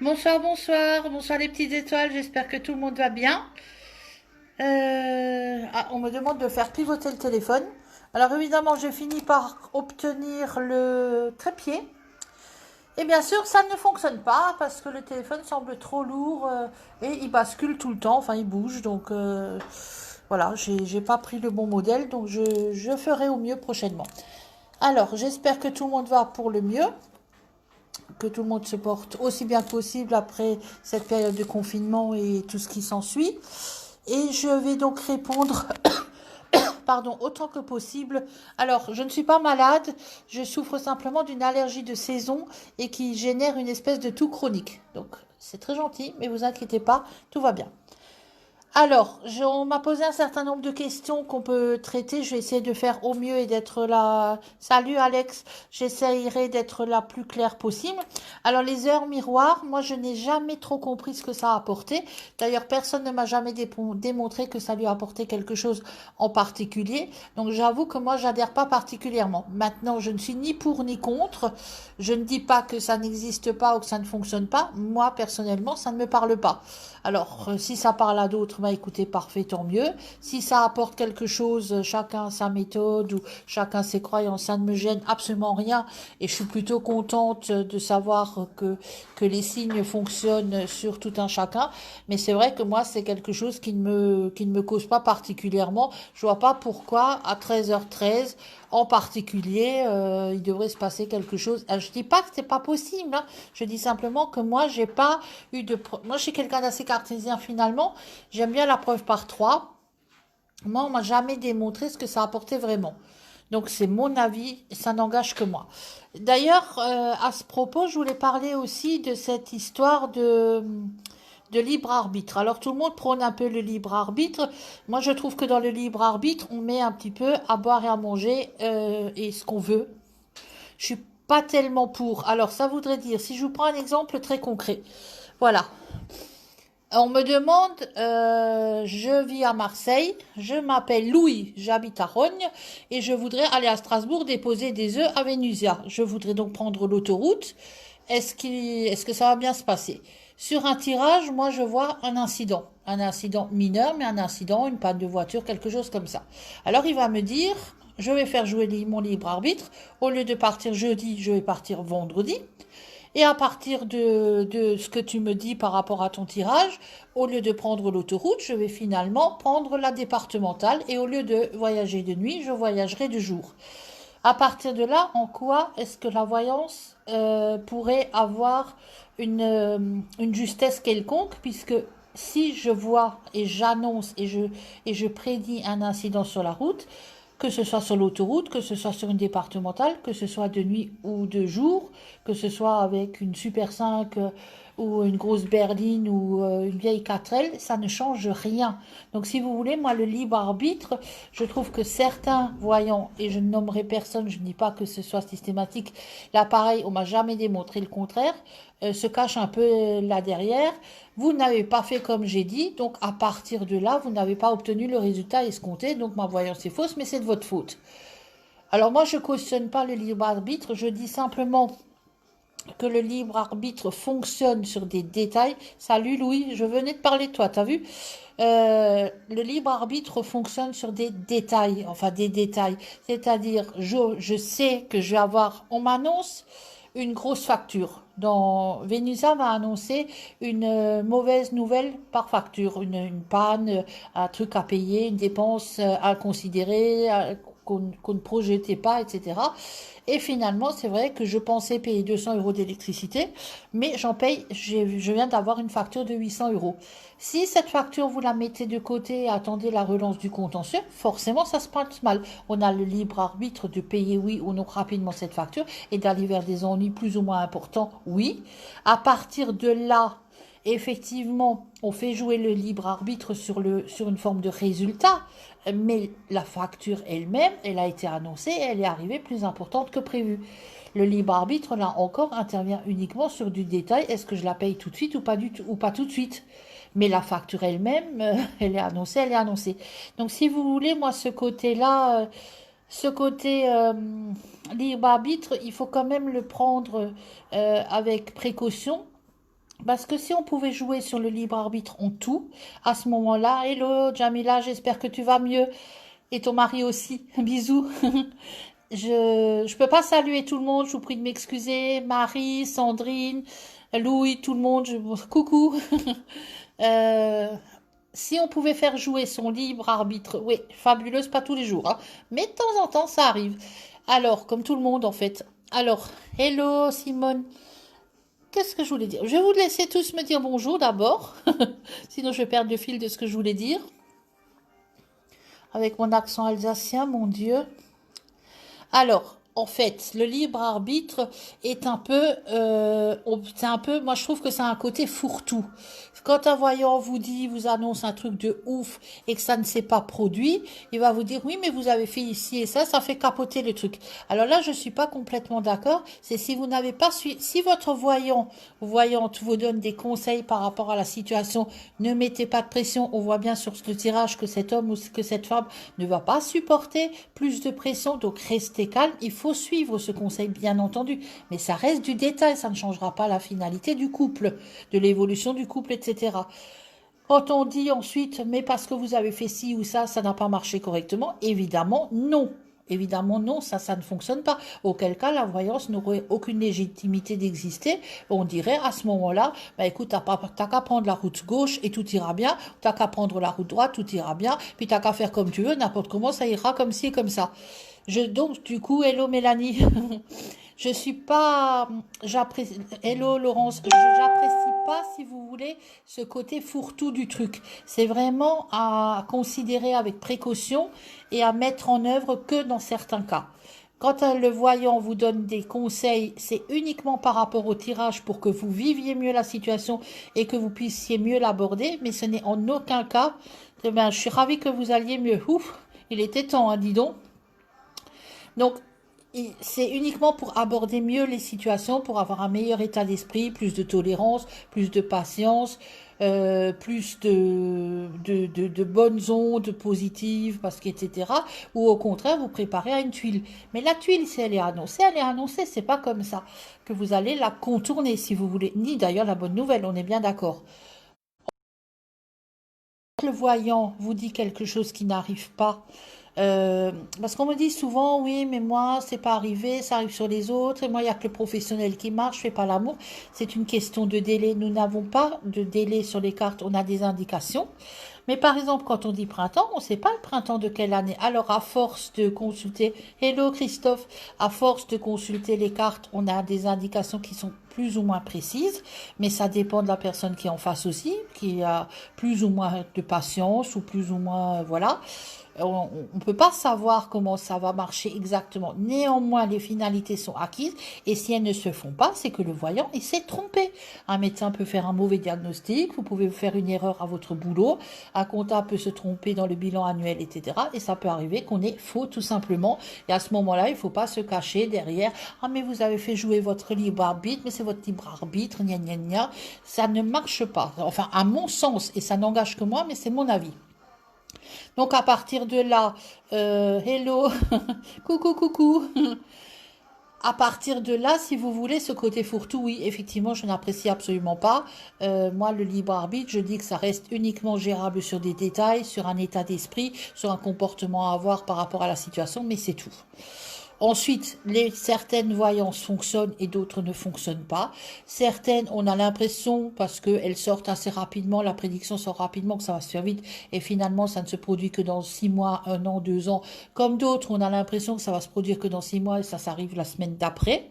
Bonsoir, bonsoir, bonsoir les petites étoiles, j'espère que tout le monde va bien. On me demande de faire pivoter le téléphone. Alors évidemment, j'ai fini par obtenir le trépied. Et bien sûr, ça ne fonctionne pas parce que le téléphone semble trop lourd et il bascule tout le temps, enfin il bouge. Donc voilà, j'ai pas pris le bon modèle, donc je ferai au mieux prochainement. Alors, j'espère que tout le monde va pour le mieux, que tout le monde se porte aussi bien que possible après cette période de confinement et tout ce qui s'ensuit. Et je vais donc répondre, pardon, autant que possible. Alors, je ne suis pas malade, je souffre simplement d'une allergie de saison et qui génère une espèce de toux chronique. Donc, c'est très gentil, mais vous inquiétez pas, tout va bien. Alors, on m'a posé un certain nombre de questions qu'on peut traiter. Je vais essayer de faire au mieux et d'être là. Salut Alex, j'essayerai d'être la plus claire possible. Alors, les heures miroirs, moi je n'ai jamais trop compris ce que ça a apporté. D'ailleurs, personne ne m'a jamais démontré que ça lui a apporté quelque chose en particulier. Donc, j'avoue que moi, j'adhère pas particulièrement. Maintenant, je ne suis ni pour ni contre. Je ne dis pas que ça n'existe pas ou que ça ne fonctionne pas. Moi, personnellement, ça ne me parle pas. Alors, si ça parle à d'autres, bah écoutez, parfait, tant mieux. Si ça apporte quelque chose, chacun sa méthode ou chacun ses croyances, ça ne me gêne absolument rien. Et je suis plutôt contente de savoir que les signes fonctionnent sur tout un chacun. Mais c'est vrai que moi, c'est quelque chose qui ne me cause pas particulièrement. Je vois pas pourquoi, à 13h13, en particulier, il devrait se passer quelque chose. Je dis pas que c'est pas possible, hein. Je dis simplement que moi, j'ai pas moi, je suis quelqu'un d'assez cartésien finalement. J'aime bien la preuve par trois. Moi, on m'a jamais démontré ce que ça apportait vraiment. Donc, c'est mon avis, ça n'engage que moi. D'ailleurs, à ce propos, je voulais parler aussi de cette histoire de libre arbitre. Alors, tout le monde prône un peu le libre arbitre. Moi, je trouve que dans le libre arbitre, on met un petit peu à boire et à manger et ce qu'on veut. Je suis pas tellement pour. Alors, ça voudrait dire, si je vous prends un exemple très concret, voilà. On me demande, je vis à Marseille, je m'appelle Louis, j'habite à Rogne et je voudrais aller à Strasbourg déposer des œufs à Vénusia. Je voudrais donc prendre l'autoroute. Est-ce que ça va bien se passer? Sur un tirage, moi je vois un incident mineur, mais un incident, une panne de voiture, quelque chose comme ça. Alors il va me dire, je vais faire jouer mon libre arbitre. Au lieu de partir jeudi, je vais partir vendredi. Et à partir de ce que tu me dis par rapport à ton tirage, au lieu de prendre l'autoroute, je vais finalement prendre la départementale et au lieu de voyager de nuit, je voyagerai de jour. À partir de là, en quoi est-ce que la voyance pourrait avoir une justesse quelconque, puisque si je vois et j'annonce et je prédis un incident sur la route, que ce soit sur l'autoroute, que ce soit sur une départementale, que ce soit de nuit ou de jour, que ce soit avec une Super 5 ou une grosse berline ou une vieille 4L, ça ne change rien. Donc si vous voulez, moi le libre arbitre, je trouve que certains voyants, et je ne nommerai personne, je ne dis pas que ce soit systématique, là pareil, on m'a jamais démontré le contraire, se cache un peu là derrière. Vous n'avez pas fait comme j'ai dit, donc à partir de là, vous n'avez pas obtenu le résultat escompté, donc ma voyance est fausse, mais c'est de votre faute. Alors moi, je ne cautionne pas le libre arbitre, je dis simplement que le libre arbitre fonctionne sur des détails. Salut Louis, je venais de parler de toi, t'as vu? Le libre arbitre fonctionne sur des détails, enfin des détails. C'est-à-dire, je sais que je vais avoir, on m'annonce une grosse facture. Dans Venusa m'a annoncé une mauvaise nouvelle par facture, une panne, un truc à payer, une dépense à considérer, qu'on ne projetait pas, etc. Et finalement, c'est vrai que je pensais payer 200 euros d'électricité, mais j'en paye, je viens d'avoir une facture de 800 euros. Si cette facture, vous la mettez de côté et attendez la relance du contentieux, forcément, ça se passe mal. On a le libre arbitre de payer oui ou non rapidement cette facture et d'aller vers des ennuis plus ou moins importants, oui. À partir de là, effectivement, on fait jouer le libre arbitre sur une forme de résultat, mais la facture elle-même, elle a été annoncée, elle est arrivée plus importante que prévu. Le libre arbitre, là encore, intervient uniquement sur du détail. Est-ce que je la paye tout de suite ou pas, ou pas tout de suite? Mais la facture elle-même, elle est annoncée, elle est annoncée. Donc si vous voulez, moi, ce côté-là, ce côté libre arbitre, il faut quand même le prendre avec précaution Parce que si on pouvait jouer sur le libre arbitre en tout, à ce moment-là, hello Jamila, j'espère que tu vas mieux. Et ton mari aussi, bisous. Je peux pas saluer tout le monde, je vous prie de m'excuser. Marie, Sandrine, Louis, tout le monde, coucou. Euh, si on pouvait faire jouer son libre arbitre, oui, fabuleuse, pas tous les jours, hein, mais de temps en temps, ça arrive. Alors, comme tout le monde en fait. Alors, hello Simone. Qu'est-ce que je voulais dire? Je vais vous laisser tous me dire bonjour d'abord, sinon je vais perdre le fil de ce que je voulais dire. Avec mon accent alsacien, mon Dieu. Alors, en fait, le libre arbitre est un peu, c'est un peu, moi je trouve que c'est un côté fourre-tout. Quand un voyant vous dit, vous annonce un truc de ouf et que ça ne s'est pas produit, il va vous dire oui, mais vous avez fait ici et ça fait capoter le truc. Alors là, je suis pas complètement d'accord. C'est si vous n'avez pas suivi, si votre voyant ou voyante vous donne des conseils par rapport à la situation, ne mettez pas de pression. On voit bien sur le tirage que cet homme ou que cette femme ne va pas supporter plus de pression, donc restez calme. Il faut suivre ce conseil, bien entendu, mais ça reste du détail, ça ne changera pas la finalité du couple, de l'évolution du couple, etc. Quand on dit ensuite, mais parce que vous avez fait ci ou ça n'a pas marché correctement, évidemment, non. Évidemment, non, ça ne fonctionne pas. Auquel cas, la voyance n'aurait aucune légitimité d'exister. On dirait à ce moment-là, bah écoute, t'as qu'à prendre la route gauche et tout ira bien. T'as qu'à prendre la route droite, tout ira bien. Puis t'as qu'à faire comme tu veux, n'importe comment, ça ira comme ci et comme ça. Donc, du coup, hello Mélanie. Je suis pas, j'apprécie, hello Laurence, j'apprécie pas, si vous voulez, ce côté fourre-tout du truc. C'est vraiment à considérer avec précaution et à mettre en œuvre que dans certains cas. Quand le voyant vous donne des conseils, c'est uniquement par rapport au tirage pour que vous viviez mieux la situation et que vous puissiez mieux l'aborder, mais ce n'est en aucun cas, eh ben, je suis ravie que vous alliez mieux. Ouf, il était temps, hein, dis donc. Donc, c'est uniquement pour aborder mieux les situations, pour avoir un meilleur état d'esprit, plus de tolérance, plus de patience, plus de bonnes ondes positives, parce que, etc. Ou au contraire, vous préparez à une tuile. Mais la tuile, si elle est annoncée, c'est pas comme ça que vous allez la contourner, si vous voulez. Ni d'ailleurs la bonne nouvelle, on est bien d'accord. Le voyant vous dit quelque chose qui n'arrive pas. Euh, Parce qu'on me dit souvent, oui, mais moi, c'est pas arrivé, ça arrive sur les autres, et moi, il n'y a que le professionnel qui marche, je fais pas l'amour. C'est une question de délai. Nous n'avons pas de délai sur les cartes, on a des indications. Mais par exemple, quand on dit printemps, on ne sait pas le printemps de quelle année. Alors, à force de consulter, hello Christophe, à force de consulter les cartes, on a des indications qui sont plus ou moins précises, mais ça dépend de la personne qui est en face aussi, qui a plus ou moins de patience ou plus ou moins, voilà. On ne peut pas savoir comment ça va marcher exactement. Néanmoins, les finalités sont acquises et si elles ne se font pas, c'est que le voyant il s'est trompé. Un médecin peut faire un mauvais diagnostic, vous pouvez faire une erreur à votre boulot, un comptable peut se tromper dans le bilan annuel, etc. Et ça peut arriver qu'on est faux tout simplement. Et à ce moment-là, il ne faut pas se cacher derrière « Ah mais vous avez fait jouer votre libre arbitre, mais c'est votre libre arbitre, gna gna gna ». Ça ne marche pas. Enfin, à mon sens, et ça n'engage que moi, mais c'est mon avis. Donc à partir de là, hello, coucou, coucou. À partir de là, si vous voulez, ce côté fourre-tout, oui, effectivement, je n'apprécie absolument pas. Moi, le libre arbitre, je dis que ça reste uniquement gérable sur des détails, sur un état d'esprit, sur un comportement à avoir par rapport à la situation, mais c'est tout. Ensuite, certaines voyances fonctionnent et d'autres ne fonctionnent pas. Certaines, on a l'impression, parce qu'elles sortent assez rapidement, la prédiction sort rapidement, que ça va se faire vite, et finalement, ça ne se produit que dans 6 mois, 1 an, 2 ans. Comme d'autres, on a l'impression que ça va se produire que dans 6 mois, et ça s'arrive la semaine d'après.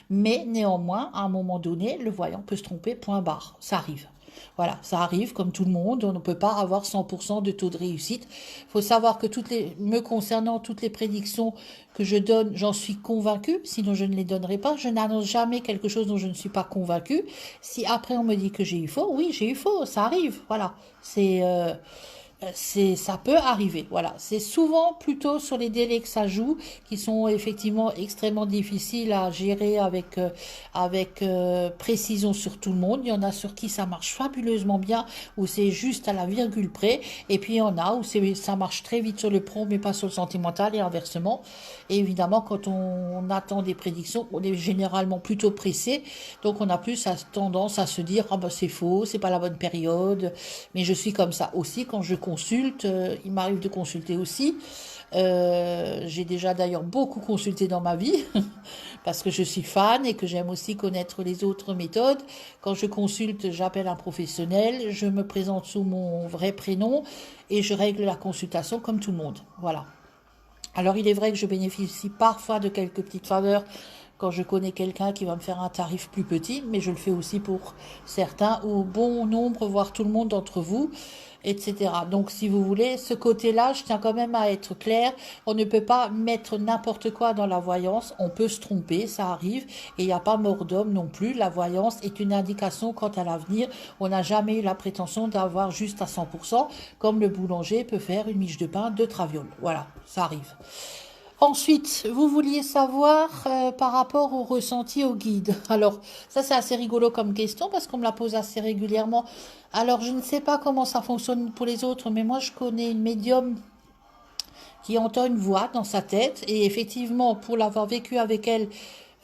Mais néanmoins, à un moment donné, le voyant peut se tromper, point barre. Ça arrive. Voilà, ça arrive comme tout le monde, on ne peut pas avoir 100% de taux de réussite. Il faut savoir que me concernant, toutes les prédictions que je donne, j'en suis convaincue, sinon je ne les donnerai pas. Je n'annonce jamais quelque chose dont je ne suis pas convaincue. Si après on me dit que j'ai eu faux, oui, j'ai eu faux, ça arrive, voilà. ça peut arriver, voilà. C'est souvent plutôt sur les délais que ça joue, qui sont effectivement extrêmement difficiles à gérer avec précision sur tout le monde. Il y en a sur qui ça marche fabuleusement bien, où c'est juste à la virgule près, et puis il y en a où ça marche très vite sur le pro, mais pas sur le sentimental, et inversement. Et évidemment, quand on attend des prédictions, on est généralement plutôt pressé, donc on a plus tendance à se dire, ah ben c'est faux, c'est pas la bonne période, mais je suis comme ça aussi quand je consulte, il m'arrive de consulter aussi. J'ai déjà d'ailleurs beaucoup consulté dans ma vie parce que je suis fan et que j'aime aussi connaître les autres méthodes. Quand je consulte, j'appelle un professionnel, je me présente sous mon vrai prénom et je règle la consultation comme tout le monde. Voilà. Alors il est vrai que je bénéficie parfois de quelques petites faveurs quand je connais quelqu'un qui va me faire un tarif plus petit, mais je le fais aussi pour certains ou bon nombre, voire tout le monde d'entre vous, etc. Donc si vous voulez, ce côté-là, je tiens quand même à être clair, on ne peut pas mettre n'importe quoi dans la voyance, on peut se tromper, ça arrive, et il n'y a pas mort d'homme non plus, la voyance est une indication quant à l'avenir, on n'a jamais eu la prétention d'avoir juste à 100%, comme le boulanger peut faire une miche de pain de traviole, voilà, ça arrive. Ensuite, vous vouliez savoir par rapport au ressenti au guide. Alors, ça c'est assez rigolo comme question parce qu'on me la pose assez régulièrement. Alors, je ne sais pas comment ça fonctionne pour les autres, mais moi je connais une médium qui entend une voix dans sa tête et effectivement, pour l'avoir vécu avec elle,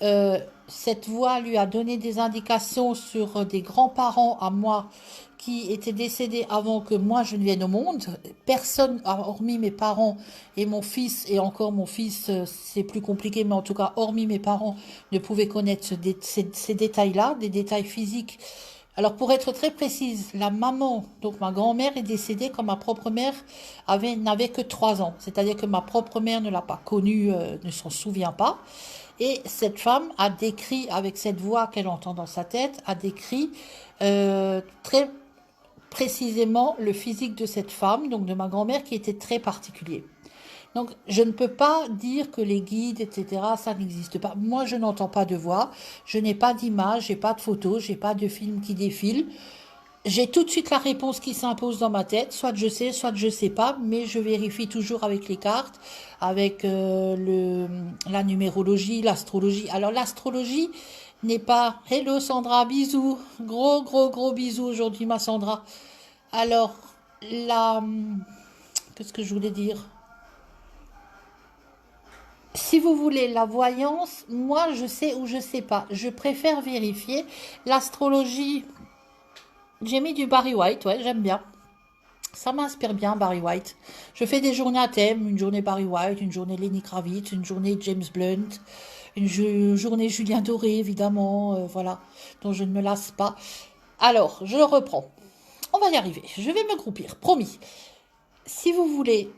euh, cette voix lui a donné des indications sur des grands-parents à moi qui étaient décédés avant que moi je ne vienne au monde. Personne, hormis mes parents et mon fils, et encore mon fils, c'est plus compliqué, mais en tout cas, hormis mes parents, ne pouvait connaître ces détails-là, des détails physiques. Alors pour être très précise, la maman, donc ma grand-mère est décédée quand ma propre mère n'avait que 3 ans. C'est-à-dire que ma propre mère ne l'a pas connue, ne s'en souvient pas. Et cette femme a décrit, avec cette voix qu'elle entend dans sa tête, a décrit très précisément le physique de cette femme, donc de ma grand-mère, qui était très particulier. Donc, je ne peux pas dire que les guides, etc., ça n'existe pas. Moi, je n'entends pas de voix, je n'ai pas d'image, j'ai pas de photos, j'ai pas de film qui défile. J'ai tout de suite la réponse qui s'impose dans ma tête, soit je sais, soit je sais pas, mais je vérifie toujours avec les cartes, avec la numérologie, l'astrologie. Alors l'astrologie n'est pas Hello Sandra, bisous, gros gros gros bisous aujourd'hui ma Sandra. Alors la qu'est-ce que je voulais dire? Si vous voulez la voyance, moi je sais ou je sais pas. Je préfère vérifier. L'astrologie, j'ai mis du Barry White, ouais, j'aime bien. Ça m'inspire bien, Barry White. Je fais des journées à thème, une journée Barry White, une journée Lenny Kravitz, une journée James Blunt, journée Julien Doré, évidemment, voilà, dont je ne me lasse pas. Alors, je reprends. On va y arriver. Je vais me groupir, promis. Si vous voulez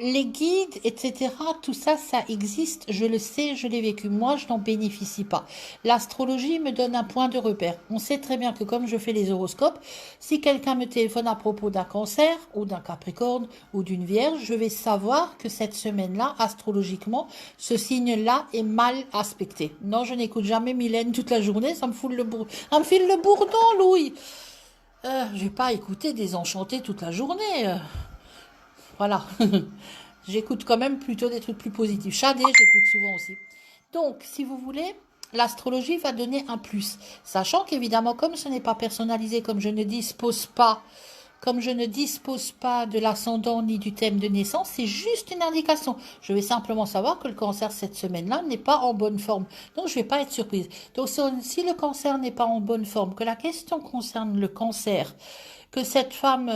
les guides, etc., tout ça, ça existe, je le sais, je l'ai vécu. Moi, je n'en bénéficie pas. L'astrologie me donne un point de repère. On sait très bien que comme je fais les horoscopes, si quelqu'un me téléphone à propos d'un cancer, ou d'un capricorne, ou d'une vierge, je vais savoir que cette semaine-là, astrologiquement, ce signe-là est mal aspecté. Non, je n'écoute jamais Mylène toute la journée, ça me fout ça me file le bourdon, Louis. Je vais pas écouter Désenchanté toute la journée. Voilà. J'écoute quand même plutôt des trucs plus positifs. Shadé, j'écoute souvent aussi. Donc, si vous voulez, l'astrologie va donner un plus. Sachant qu'évidemment, comme ce n'est pas personnalisé, comme je ne dispose pas de l'ascendant ni du thème de naissance, c'est juste une indication. Je vais simplement savoir que le cancer cette semaine-là n'est pas en bonne forme. Donc, je ne vais pas être surprise. Donc, si le cancer n'est pas en bonne forme, que la question concerne le cancer, que cette femme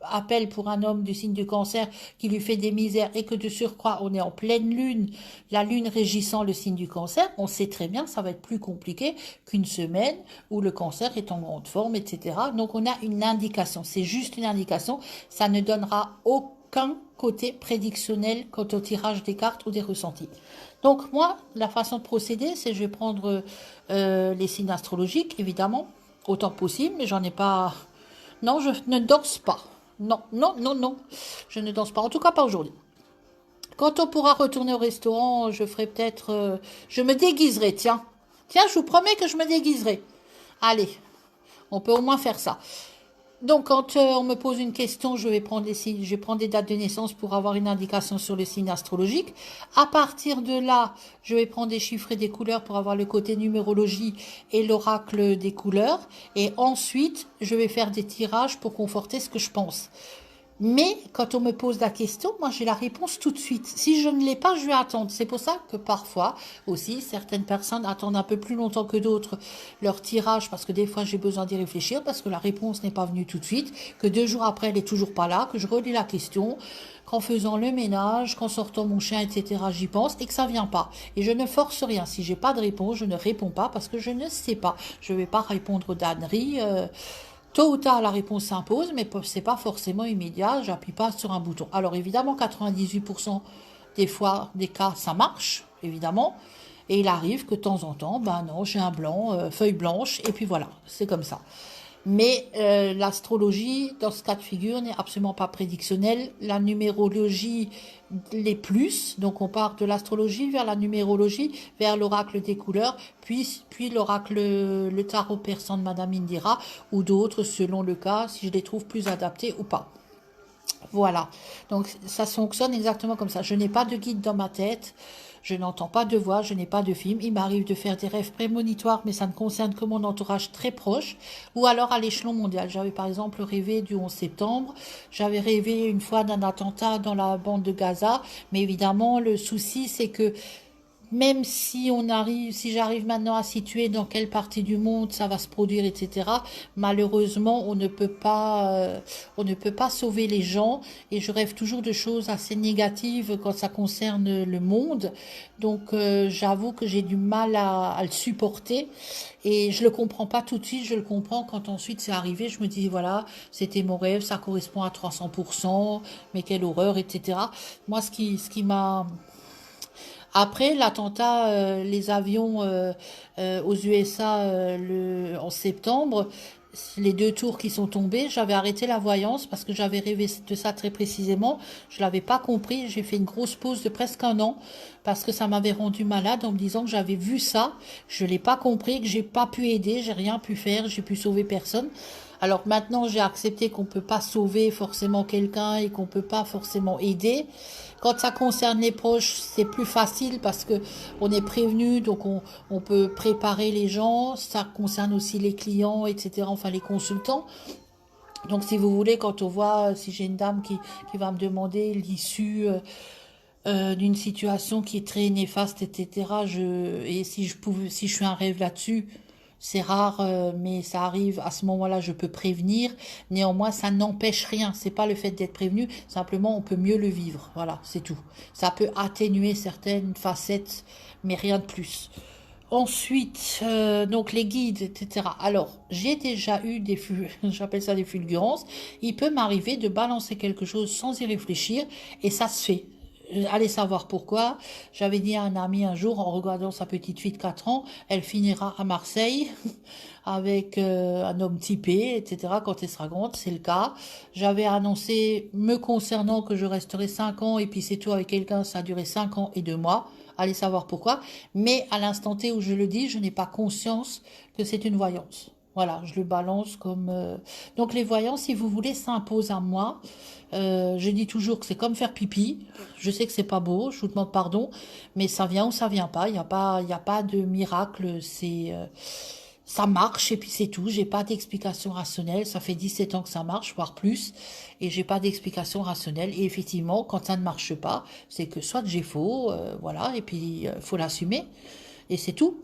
appelle pour un homme du signe du cancer qui lui fait des misères et que de surcroît on est en pleine lune, la lune régissant le signe du cancer, on sait très bien que ça va être plus compliqué qu'une semaine où le cancer est en grande forme, etc. Donc on a une indication, c'est juste une indication, ça ne donnera aucun côté prédictionnel quant au tirage des cartes ou des ressentis. Donc moi, la façon de procéder, c'est je vais prendre les signes astrologiques, évidemment, autant que possible, mais j'en ai pas... Non, je ne danse pas. Non, non, non, non. Je ne danse pas. En tout cas, pas aujourd'hui. Quand on pourra retourner au restaurant, je ferai peut-être... je me déguiserai, tiens. Tiens, je vous promets que je me déguiserai. Allez, on peut au moins faire ça. Donc, quand on me pose une question, je vais prendre des signes, je vais prendre des dates de naissance pour avoir une indication sur le signe astrologique. À partir de là, je vais prendre des chiffres et des couleurs pour avoir le côté numérologie et l'oracle des couleurs. Et ensuite, je vais faire des tirages pour conforter ce que je pense. Mais quand on me pose la question, moi j'ai la réponse tout de suite. Si je ne l'ai pas, je vais attendre. C'est pour ça que parfois aussi certaines personnes attendent un peu plus longtemps que d'autres leur tirage parce que des fois j'ai besoin d'y réfléchir parce que la réponse n'est pas venue tout de suite, que 2 jours après elle est toujours pas là, que je relis la question, qu'en faisant le ménage, qu'en sortant mon chien, etc. j'y pense et que ça vient pas. Et je ne force rien. Si j'ai pas de réponse, je ne réponds pas parce que je ne sais pas. Je vais pas répondre d'ânerie. Tôt ou tard, la réponse s'impose, mais c'est pas forcément immédiat. J'appuie pas sur un bouton. Alors évidemment, 98% des fois, des cas, ça marche, évidemment. Et il arrive que de temps en temps, ben non, j'ai un blanc, feuille blanche, et puis voilà, c'est comme ça. Mais l'astrologie, dans ce cas de figure, n'est absolument pas prédictionnelle. La numérologie les plus, donc on part de l'astrologie vers la numérologie, vers l'oracle des couleurs, puis l'oracle, le tarot persan de Madame Indira, ou d'autres selon le cas, si je les trouve plus adaptés ou pas. Voilà, donc ça fonctionne exactement comme ça. Je n'ai pas de guide dans ma tête, je n'entends pas de voix, je n'ai pas de film. Il m'arrive de faire des rêves prémonitoires, mais ça ne concerne que mon entourage très proche, ou alors à l'échelon mondial. J'avais par exemple rêvé du 11 septembre, j'avais rêvé une fois d'un attentat dans la bande de Gaza, mais évidemment le souci c'est que même si si j'arrive maintenant à situer dans quelle partie du monde ça va se produire, etc. Malheureusement, on ne peut pas sauver les gens. Et je rêve toujours de choses assez négatives quand ça concerne le monde. Donc, j'avoue que j'ai du mal à le supporter. Et je le comprends pas tout de suite. Je le comprends quand ensuite c'est arrivé. Je me dis voilà, c'était mon rêve, ça correspond à 300%. Mais quelle horreur, etc. Moi, ce qui m'a après l'attentat, les avions aux USA en septembre, les 2 tours qui sont tombés, j'avais arrêté la voyance parce que j'avais rêvé de ça très précisément. Je l'avais pas compris. J'ai fait une grosse pause de presque un an parce que ça m'avait rendu malade en me disant que j'avais vu ça. Je l'ai pas compris, que j'ai pas pu aider, j'ai rien pu faire, j'ai pu sauver personne. Alors maintenant, j'ai accepté qu'on peut pas sauver forcément quelqu'un et qu'on peut pas forcément aider. Quand ça concerne les proches, c'est plus facile parce que on est prévenu, donc on peut préparer les gens. Ça concerne aussi les clients, etc. Enfin, les consultants. Donc, si vous voulez, quand on voit, si j'ai une dame qui va me demander l'issue d'une situation qui est très néfaste, etc. Et si je fais un rêve là-dessus, c'est rare, mais ça arrive à ce moment-là, je peux prévenir. Néanmoins, ça n'empêche rien. C'est pas le fait d'être prévenu, simplement on peut mieux le vivre. Voilà, c'est tout. Ça peut atténuer certaines facettes, mais rien de plus. Ensuite, donc les guides, etc. Alors, j'ai déjà eu j'appelle ça des fulgurances. Il peut m'arriver de balancer quelque chose sans y réfléchir, et ça se fait. Allez savoir pourquoi. J'avais dit à un ami un jour, en regardant sa petite fille de 4 ans, elle finira à Marseille avec un homme typé, etc. Quand elle sera grande, c'est le cas. J'avais annoncé, me concernant, que je resterai 5 ans, et puis c'est tout avec quelqu'un, ça a duré 5 ans et 2 mois. Allez savoir pourquoi. Mais à l'instant T où je le dis, je n'ai pas conscience que c'est une voyance. Voilà, je le balance comme... Donc les voyances, si vous voulez, s'imposent à moi. Je dis toujours que c'est comme faire pipi. Je sais que c'est pas beau, je vous demande pardon, mais ça vient ou ça vient pas. Il y a pas de miracle. Ça marche et puis c'est tout. J'ai pas d'explication rationnelle. Ça fait 17 ans que ça marche, voire plus, et j'ai pas d'explication rationnelle. Et effectivement, quand ça ne marche pas, c'est que soit j'ai faux, voilà, et puis faut l'assumer et c'est tout.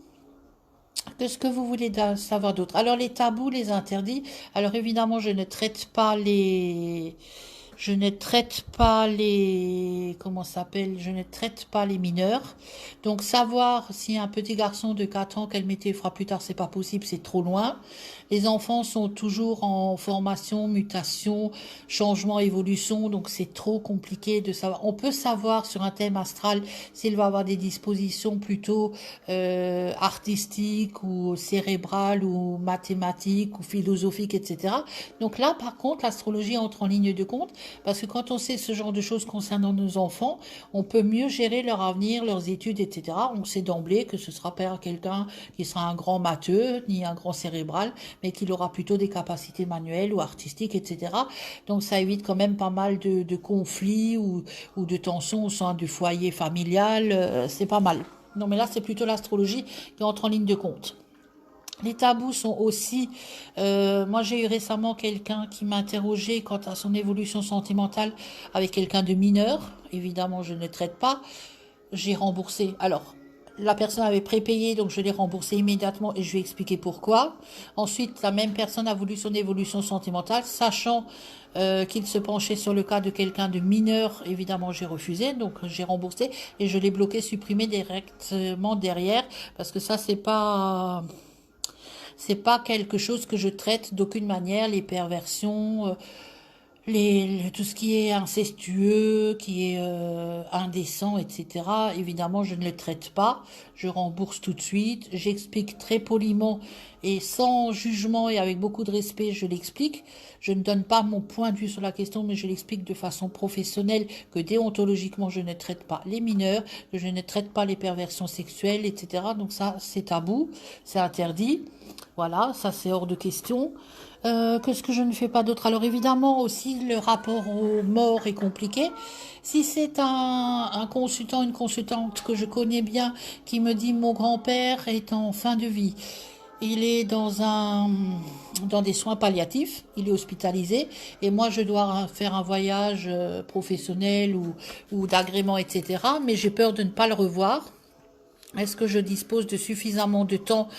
Qu'est-ce que vous voulez savoir d'autre? Alors les tabous, les interdits. Alors évidemment, je ne traite pas les, comment ça s'appelle, je ne traite pas les mineurs. Donc savoir si un petit garçon de 4 ans, quel métier il fera plus tard, c'est pas possible, c'est trop loin. Les enfants sont toujours en formation, mutation, changement, évolution, donc c'est trop compliqué de savoir. On peut savoir sur un thème astral s'il va avoir des dispositions plutôt artistiques ou cérébrales ou mathématiques ou philosophiques, etc. Donc là, par contre, l'astrologie entre en ligne de compte parce que quand on sait ce genre de choses concernant nos enfants, on peut mieux gérer leur avenir, leurs études, etc. On sait d'emblée que ce sera pas quelqu'un qui sera un grand matheux, ni un grand cérébral, mais qu'il aura plutôt des capacités manuelles ou artistiques, etc. Donc ça évite quand même pas mal de conflits ou de tensions au sein du foyer familial, c'est pas mal. Non, mais là, c'est plutôt l'astrologie qui entre en ligne de compte. Les tabous sont aussi, moi j'ai eu récemment quelqu'un qui m'a interrogé quant à son évolution sentimentale avec quelqu'un de mineur. Évidemment, je ne traite pas. J'ai remboursé. Alors, la personne avait prépayé, donc je l'ai remboursé immédiatement et je lui ai expliqué pourquoi. Ensuite, la même personne a voulu son évolution sentimentale, sachant qu'il se penchait sur le cas de quelqu'un de mineur. Évidemment, j'ai refusé, donc j'ai remboursé et je l'ai bloqué, supprimé directement derrière, parce que ça, c'est pas quelque chose que je traite d'aucune manière, les perversions, tout ce qui est incestueux, qui est indécent, etc. Évidemment, je ne le traite pas. Je rembourse tout de suite. J'explique très poliment et sans jugement et avec beaucoup de respect, je l'explique. Je ne donne pas mon point de vue sur la question, mais je l'explique de façon professionnelle que déontologiquement, je ne traite pas les mineurs, que je ne traite pas les perversions sexuelles, etc. Donc ça, c'est tabou, c'est interdit. Voilà, ça c'est hors de question. Qu'est-ce que je ne fais pas d'autre? Alors évidemment aussi le rapport aux morts est compliqué. Si c'est un consultant, une consultante que je connais bien qui me dit mon grand-père est en fin de vie, il est dans des soins palliatifs, il est hospitalisé et moi je dois faire un voyage professionnel ou d'agrément, etc. Mais j'ai peur de ne pas le revoir. Est-ce que je dispose de suffisamment de temps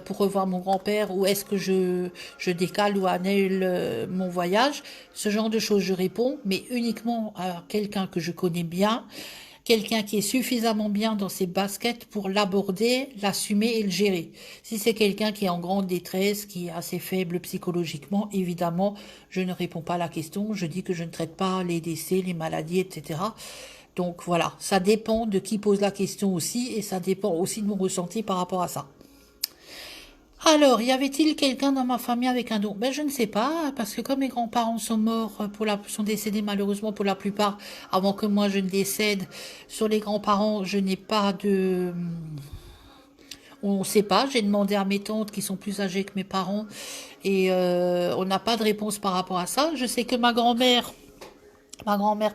pour revoir mon grand-père ou est-ce que je décale ou annule mon voyage? Ce genre de choses, je réponds, mais uniquement à quelqu'un que je connais bien, quelqu'un qui est suffisamment bien dans ses baskets pour l'aborder, l'assumer et le gérer. Si c'est quelqu'un qui est en grande détresse, qui est assez faible psychologiquement, évidemment, je ne réponds pas à la question, je dis que je ne traite pas les décès, les maladies, etc. Donc voilà, ça dépend de qui pose la question aussi, et ça dépend aussi de mon ressenti par rapport à ça. Alors, y avait-il quelqu'un dans ma famille avec un don? Ben, je ne sais pas, parce que comme mes grands-parents sont morts, sont décédés malheureusement pour la plupart, avant que moi je ne décède, sur les grands-parents, je n'ai pas de... On ne sait pas, j'ai demandé à mes tantes qui sont plus âgées que mes parents, et on n'a pas de réponse par rapport à ça. Je sais que ma grand-mère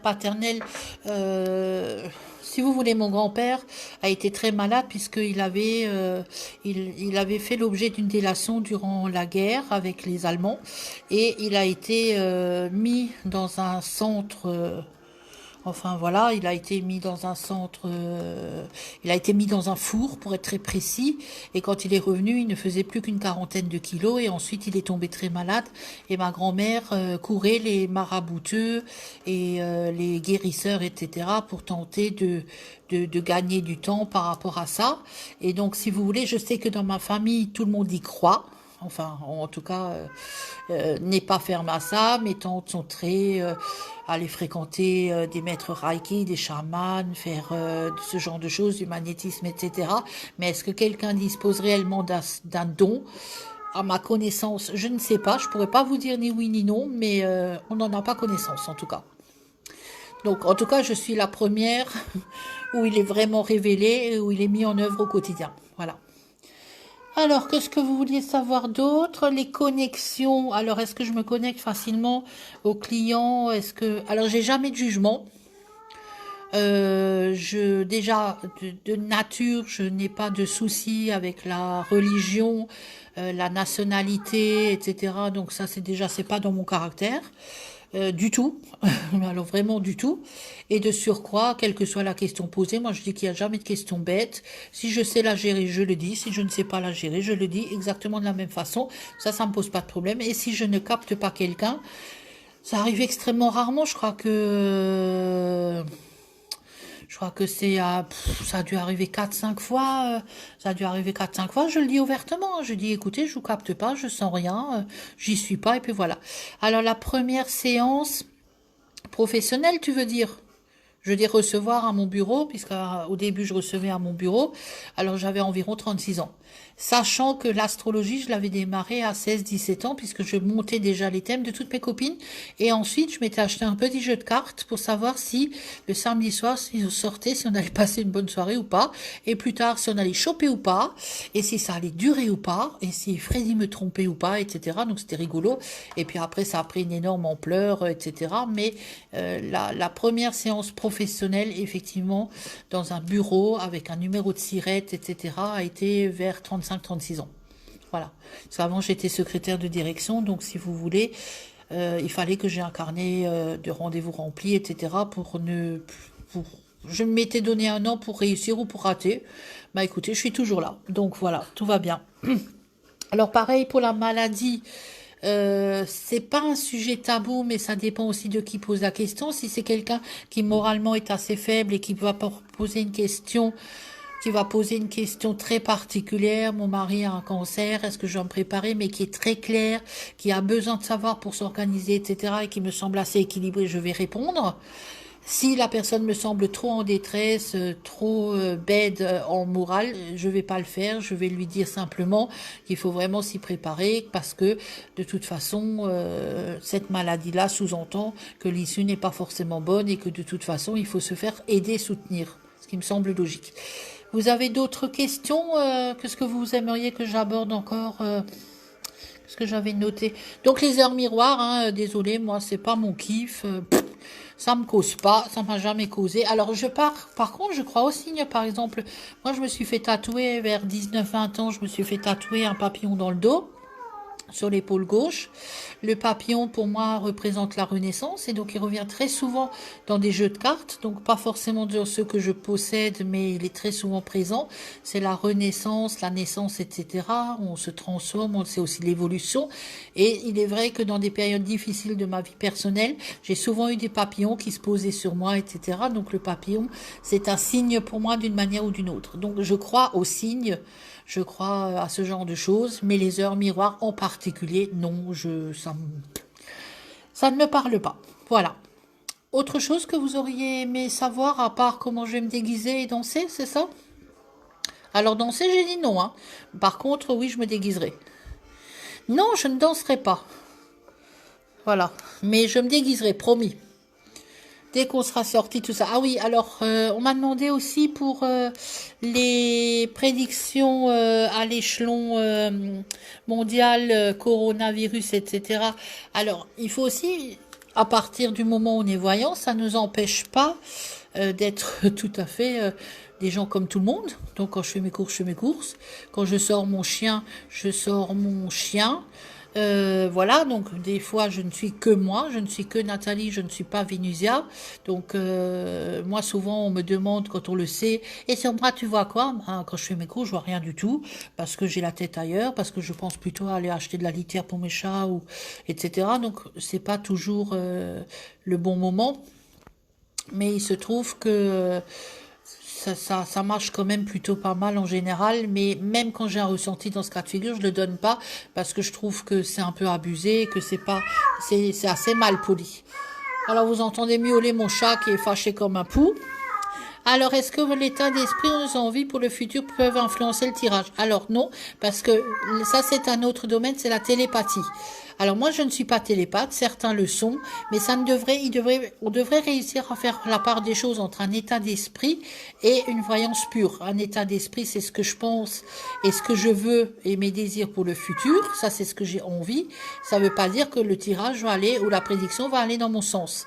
paternelle, si vous voulez, mon grand-père a été très malade puisqu'il avait, il avait fait l'objet d'une délation durant la guerre avec les Allemands et il a été mis dans un centre. Enfin voilà, il a été mis dans un centre, il a été mis dans un four pour être très précis. Et quand il est revenu, il ne faisait plus qu'une quarantaine de kilos. Et ensuite, il est tombé très malade. Et ma grand-mère courait les marabouteux et les guérisseurs, etc. pour tenter de gagner du temps par rapport à ça. Et donc, si vous voulez, je sais que dans ma famille, tout le monde y croit. Enfin, en tout cas, n'est pas ferme à ça. Mes tantes sont très aller fréquenter des maîtres Reiki, des chamans, faire ce genre de choses, du magnétisme, etc. Mais est-ce que quelqu'un dispose réellement d'un don? À ma connaissance, je ne sais pas. Je pourrais pas vous dire ni oui ni non, mais on n'en a pas connaissance en tout cas. Donc, en tout cas, je suis la première où il est vraiment révélé, où il est mis en œuvre au quotidien. Voilà. Alors, qu'est-ce que vous vouliez savoir d'autre? Les connexions. Alors, est-ce que je me connecte facilement aux clients? Alors, j'ai jamais de jugement. Déjà, de nature, je n'ai pas de soucis avec la religion, la nationalité, etc. Donc ça, c'est pas dans mon caractère. Du tout, alors vraiment du tout. Et de surcroît, quelle que soit la question posée, moi je dis qu'il n'y a jamais de question bête. Si je sais la gérer, je le dis. Si je ne sais pas la gérer, je le dis exactement de la même façon. Ça me pose pas de problème. Et si je ne capte pas quelqu'un, ça arrive extrêmement rarement. Je crois que ça a dû arriver 4-5 fois. Ça a dû arriver 4-5 fois. Je le dis ouvertement. Je dis, écoutez, je vous capte pas, je sens rien, j'y suis pas, et puis voilà. Alors, la première séance professionnelle, tu veux dire? Je veux dire recevoir à mon bureau, puisqu'au début je recevais à mon bureau, alors j'avais environ 36 ans. Sachant que l'astrologie, je l'avais démarré à 16-17 ans, puisque je montais déjà les thèmes de toutes mes copines. Et ensuite, je m'étais acheté un petit jeu de cartes pour savoir si le samedi soir, si on sortait, si on allait passer une bonne soirée ou pas. Et plus tard, si on allait choper ou pas. Et si ça allait durer ou pas. Et si Freddy me trompait ou pas, etc. Donc c'était rigolo. Et puis après, ça a pris une énorme ampleur, etc. Mais la première séance professionnelle, effectivement, dans un bureau avec un numéro de sirette, etc., a été vers 35-36 ans. Voilà. Parce qu'avant, j'étais secrétaire de direction, donc si vous voulez, il fallait que j'ai un carnet de rendez-vous rempli, etc. Pour, je m'étais donné un an pour réussir ou pour rater. Bah écoutez, je suis toujours là. Donc voilà, tout va bien. Alors pareil pour la maladie. C'est pas un sujet tabou, mais ça dépend aussi de qui pose la question. Si c'est quelqu'un qui moralement est assez faible et qui va poser une question, qui va poser une question très particulière, mon mari a un cancer, est-ce que je dois me préparer, mais qui est très clair, qui a besoin de savoir pour s'organiser, etc., et qui me semble assez équilibré, je vais répondre. Si la personne me semble trop en détresse, trop bête en morale, je vais pas le faire. Je vais lui dire simplement qu'il faut vraiment s'y préparer parce que de toute façon, cette maladie-là sous-entend que l'issue n'est pas forcément bonne et que de toute façon, il faut se faire aider, soutenir, ce qui me semble logique. Vous avez d'autres questions qu'est-ce que vous aimeriez que j'aborde encore ce que j'avais noté. Donc les heures miroirs, hein, désolé, moi c'est pas mon kiff. Ça me cause pas, ça m'a jamais causé. Alors par contre, je crois au signe, par exemple, moi je me suis fait tatouer vers 19-20 ans, je me suis fait tatouer un papillon dans le dos, sur l'épaule gauche. Le papillon, pour moi, représente la Renaissance et donc il revient très souvent dans des jeux de cartes, donc pas forcément dans ceux que je possède, mais il est très souvent présent. C'est la Renaissance, la naissance, etc. On se transforme, c'est aussi l'évolution. Et il est vrai que dans des périodes difficiles de ma vie personnelle, j'ai souvent eu des papillons qui se posaient sur moi, etc. Donc le papillon, c'est un signe pour moi d'une manière ou d'une autre. Donc je crois aux signes. Je crois à ce genre de choses, mais les heures miroirs en particulier, non, ça ne me parle pas. Voilà. Autre chose que vous auriez aimé savoir, à part comment je vais me déguiser et danser, c'est ça? Alors danser, j'ai dit non, hein. Par contre, oui, je me déguiserai. Non, je ne danserai pas. Voilà. Mais je me déguiserai, promis. Dès qu'on sera sorti, tout ça. Ah oui, alors, on m'a demandé aussi pour les prédictions à l'échelon mondial, coronavirus, etc. Alors, il faut aussi, à partir du moment où on est voyant, ça ne nous empêche pas d'être tout à fait des gens comme tout le monde. Donc, quand je fais mes courses, je fais mes courses. Quand je sors mon chien, je sors mon chien. Voilà, donc des fois je ne suis que moi, je ne suis que Nathalie, je ne suis pas Vénusia. Donc moi souvent on me demande quand on le sait, et sur moi tu vois quoi? Ben, quand je fais mes cours je vois rien du tout, parce que j'ai la tête ailleurs, parce que je pense plutôt à aller acheter de la litière pour mes chats, ou etc. Donc c'est pas toujours le bon moment, mais il se trouve que ça marche quand même plutôt pas mal en général, mais même quand j'ai un ressenti dans ce cas de figure, je le donne pas parce que je trouve que c'est un peu abusé, que c'est assez mal poli. Alors vous entendez miauler mon chat qui est fâché comme un pou. Alors, est-ce que l'état d'esprit et nos envies pour le futur peuvent influencer le tirage? Alors non, parce que ça c'est un autre domaine, c'est la télépathie. Alors moi je ne suis pas télépathe, certains le sont, mais on devrait réussir à faire la part des choses entre un état d'esprit et une voyance pure. Un état d'esprit, c'est ce que je pense et ce que je veux et mes désirs pour le futur. Ça c'est ce que j'ai envie. Ça ne veut pas dire que le tirage va aller ou la prédiction va aller dans mon sens.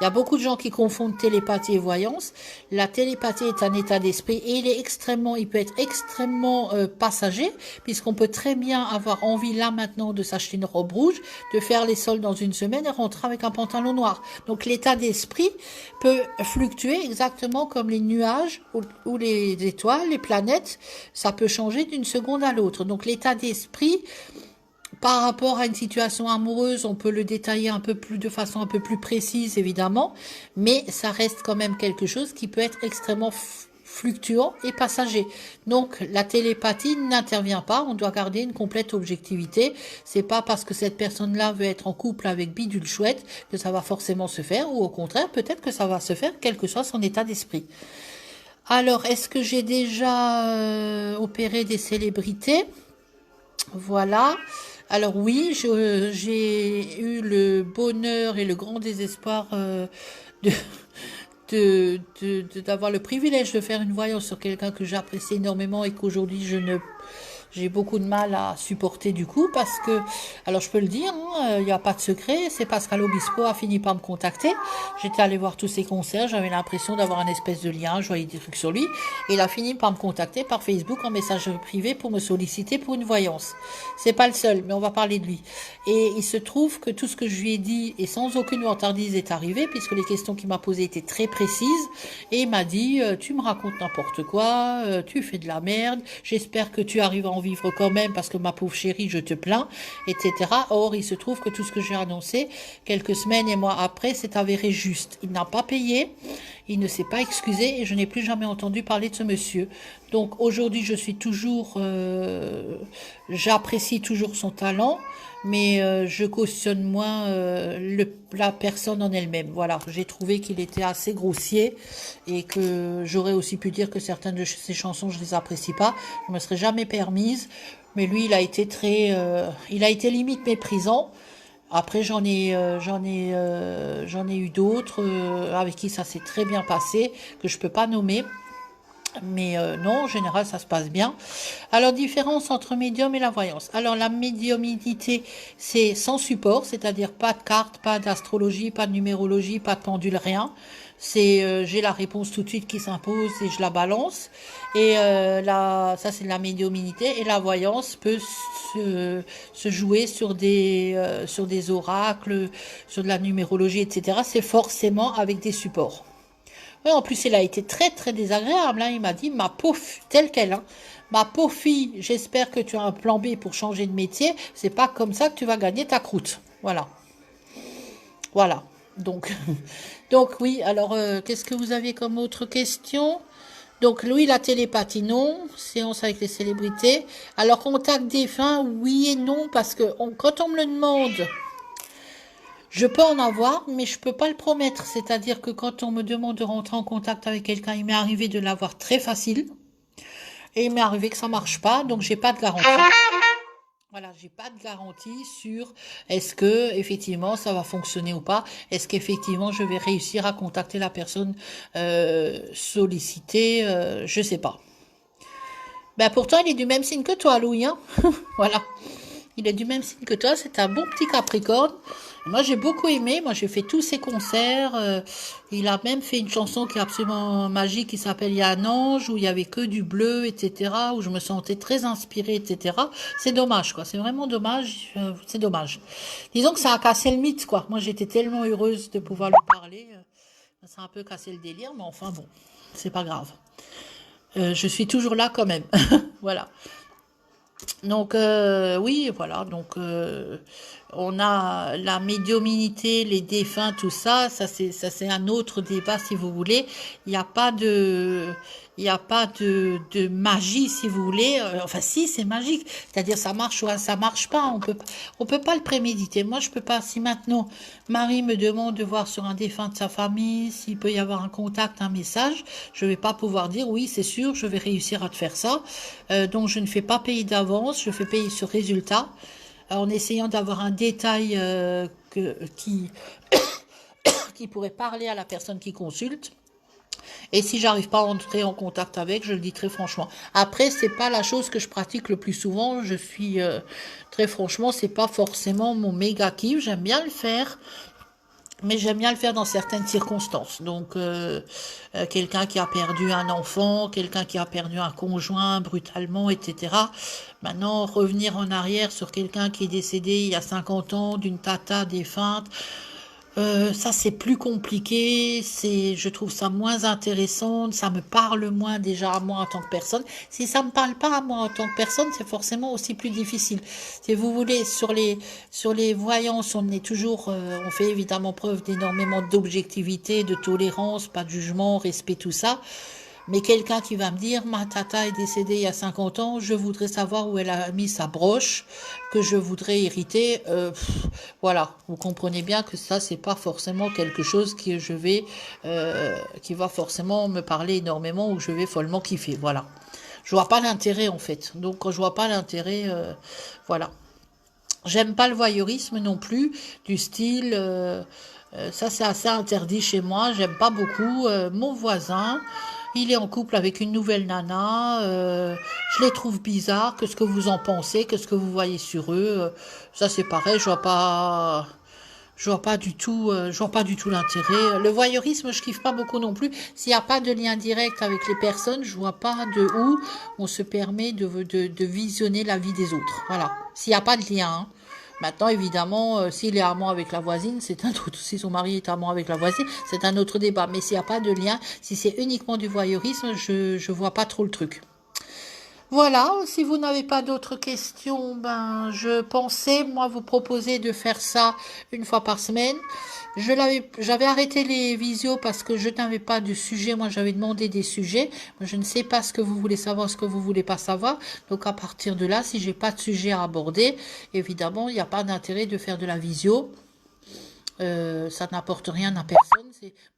Il y a beaucoup de gens qui confondent télépathie et voyance. La télépathie est un état d'esprit et il peut être extrêmement passager, puisqu'on peut très bien avoir envie là maintenant de s'acheter une robe rouge, de faire les soldes dans une semaine et rentrer avec un pantalon noir. Donc l'état d'esprit peut fluctuer exactement comme les nuages ou les étoiles, les planètes. Ça peut changer d'une seconde à l'autre. Donc l'état d'esprit, par rapport à une situation amoureuse, on peut le détailler de façon un peu plus précise, évidemment, mais ça reste quand même quelque chose qui peut être extrêmement fluctuant et passager. Donc la télépathie n'intervient pas, on doit garder une complète objectivité. C'est pas parce que cette personne-là veut être en couple avec bidule chouette que ça va forcément se faire, ou au contraire, peut-être que ça va se faire, quel que soit son état d'esprit. Alors, est-ce que j'ai déjà opéré des célébrités? Voilà. Alors oui, j'ai eu le bonheur et le grand désespoir de d'avoir le privilège de faire une voyance sur quelqu'un que j'apprécie énormément et qu'aujourd'hui j'ai beaucoup de mal à supporter du coup parce que, alors je peux le dire, il n'y a pas de secret, c'est Pascal Obispo a fini par me contacter. J'étais allée voir tous ses concerts, j'avais l'impression d'avoir un espèce de lien, je voyais des trucs sur lui. Et il a fini par me contacter par Facebook en message privé pour me solliciter pour une voyance. C'est pas le seul, mais on va parler de lui. Et il se trouve que tout ce que je lui ai dit et sans aucune vantardise est arrivé puisque les questions qu'il m'a posées étaient très précises. Et il m'a dit, tu me racontes n'importe quoi, tu fais de la merde, j'espère que tu arrives à en vivre quand même parce que ma pauvre chérie, je te plains, etc. Or, il se trouve que tout ce que j'ai annoncé, quelques semaines et mois après, s'est avéré juste. Il n'a pas payé, il ne s'est pas excusé et je n'ai plus jamais entendu parler de ce monsieur. Donc aujourd'hui, je suis toujours, j'apprécie toujours son talent, mais je cautionne moins la personne en elle-même. Voilà, j'ai trouvé qu'il était assez grossier et que j'aurais aussi pu dire que certaines de ses chansons, je les apprécie pas. Je me serais jamais permise, mais lui, il a été il a été limite méprisant. Après, j'en ai eu d'autres avec qui ça s'est très bien passé, que je peux pas nommer. Mais non, en général, ça se passe bien. Alors, différence entre médium et la voyance. Alors, la médiumnité, c'est sans support, c'est-à-dire pas de carte, pas d'astrologie, pas de numérologie, pas de pendule, rien. C'est j'ai la réponse tout de suite qui s'impose et je la balance. Et ça, c'est de la médiumnité. Et la voyance peut se jouer sur des oracles, sur de la numérologie, etc. C'est forcément avec des supports. Oui, en plus, il a été très, très désagréable. Hein. Il m'a dit, ma pauvre, telle qu'elle, hein, ma pauvre fille, j'espère que tu as un plan B pour changer de métier. C'est pas comme ça que tu vas gagner ta croûte. Voilà. Voilà. Donc, donc oui, alors, qu'est-ce que vous aviez comme autre question? Donc, lui, la télépathie, non. Séance avec les célébrités. Alors, contact défunt, oui et non, parce que quand on me le demande, je peux en avoir, mais je peux pas le promettre. C'est-à-dire que quand on me demande de rentrer en contact avec quelqu'un, il m'est arrivé de l'avoir très facile. Et il m'est arrivé que ça marche pas, donc j'ai pas de garantie. Voilà, j'ai pas de garantie sur est-ce que effectivement ça va fonctionner ou pas. Est-ce qu'effectivement je vais réussir à contacter la personne sollicitée, je sais pas. Ben pourtant il est du même signe que toi, Louis, hein. Voilà. Il est du même signe que toi, c'est un bon petit Capricorne. Moi, j'ai beaucoup aimé. Moi, j'ai fait tous ses concerts. Il a même fait une chanson qui est absolument magique, qui s'appelle Il y a un ange, où il y avait que du bleu, etc., où je me sentais très inspirée, etc. C'est dommage, quoi. C'est vraiment dommage. C'est dommage. Disons que ça a cassé le mythe, quoi. Moi, j'étais tellement heureuse de pouvoir lui parler. Ça a un peu cassé le délire, mais enfin, bon, c'est pas grave. Je suis toujours là quand même. Voilà. Donc oui, voilà. Donc on a la médiumnité, les défunts, tout ça. Ça c'est un autre débat si vous voulez. Il n'y a pas de magie si vous voulez. Enfin si, c'est magique. C'est-à-dire ça marche ou ça marche pas. On peut pas le préméditer. Moi je peux pas. Si maintenant Marie me demande de voir sur un défunt de sa famille s'il peut y avoir un contact, un message, je vais pas pouvoir dire oui c'est sûr je vais réussir à te faire ça. Donc je ne fais pas payer d'avance. Je fais payer sur résultat en essayant d'avoir un détail qui pourrait parler à la personne qui consulte. Et si j'arrive pas à entrer en contact avec, je le dis très franchement. Après, c'est pas la chose que je pratique le plus souvent. Je suis très franchement, c'est pas forcément mon méga kiff. J'aime bien le faire, mais j'aime bien le faire dans certaines circonstances. Donc, quelqu'un qui a perdu un enfant, quelqu'un qui a perdu un conjoint brutalement, etc. Maintenant, revenir en arrière sur quelqu'un qui est décédé il y a 50 ans, d'une tata défunte, ça c'est plus compliqué, je trouve ça moins intéressant, ça me parle moins déjà à moi en tant que personne. Si ça me parle pas à moi en tant que personne, c'est forcément aussi plus difficile. Si vous voulez, sur les voyances, on est toujours, on fait évidemment preuve d'énormément d'objectivité, de tolérance, pas de jugement, respect, tout ça. Mais quelqu'un qui va me dire, ma tata est décédée il y a 50 ans, je voudrais savoir où elle a mis sa broche, que je voudrais hériter, voilà, vous comprenez bien que ça, c'est pas forcément quelque chose qui va forcément me parler énormément ou je vais follement kiffer, voilà. Je vois pas l'intérêt en fait, donc je vois pas l'intérêt, voilà. J'aime pas le voyeurisme non plus, du style, ça c'est assez interdit chez moi, j'aime pas beaucoup. Mon voisin, il est en couple avec une nouvelle nana, je les trouve bizarres, qu'est-ce que vous en pensez, qu'est-ce que vous voyez sur eux, ça c'est pareil, je vois pas du tout l'intérêt. Le voyeurisme, je kiffe pas beaucoup non plus. S'il n'y a pas de lien direct avec les personnes, je vois pas de où on se permet de visionner la vie des autres. Voilà. S'il n'y a pas de lien, hein. Maintenant, évidemment, s'il est amant avec la voisine, c'est un autre. Si son mari est amant avec la voisine, c'est un autre débat. Mais s'il n'y a pas de lien, si c'est uniquement du voyeurisme, je vois pas trop le truc. Voilà, si vous n'avez pas d'autres questions, ben je pensais moi vous proposer de faire ça une fois par semaine. J'avais arrêté les visios parce que je n'avais pas de sujet. Moi, j'avais demandé des sujets. Moi, je ne sais pas ce que vous voulez savoir, ce que vous voulez pas savoir. Donc à partir de là, si j'ai pas de sujet à aborder, évidemment, il n'y a pas d'intérêt de faire de la visio. Ça n'apporte rien à personne.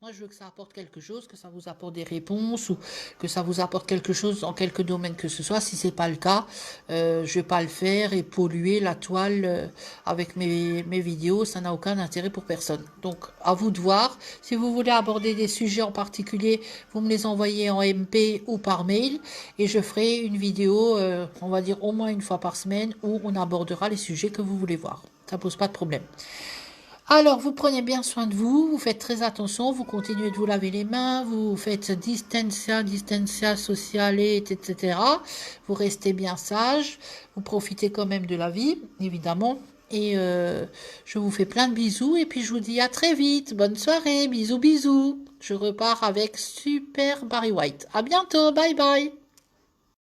Moi, je veux que ça apporte quelque chose, que ça vous apporte des réponses ou que ça vous apporte quelque chose dans quelque domaine que ce soit. Si c'est pas le cas, je vais pas le faire et polluer la toile avec mes vidéos. Ça n'a aucun intérêt pour personne. Donc, à vous de voir. Si vous voulez aborder des sujets en particulier, vous me les envoyez en MP ou par mail et je ferai une vidéo, on va dire au moins une fois par semaine, où on abordera les sujets que vous voulez voir. Ça pose pas de problème. Alors, vous prenez bien soin de vous, vous faites très attention, vous continuez de vous laver les mains, vous faites distancia sociale, etc. Vous restez bien sage, vous profitez quand même de la vie, évidemment. Et je vous fais plein de bisous et puis je vous dis à très vite. Bonne soirée, bisous bisous. Je repars avec Super Barry White. À bientôt, bye bye.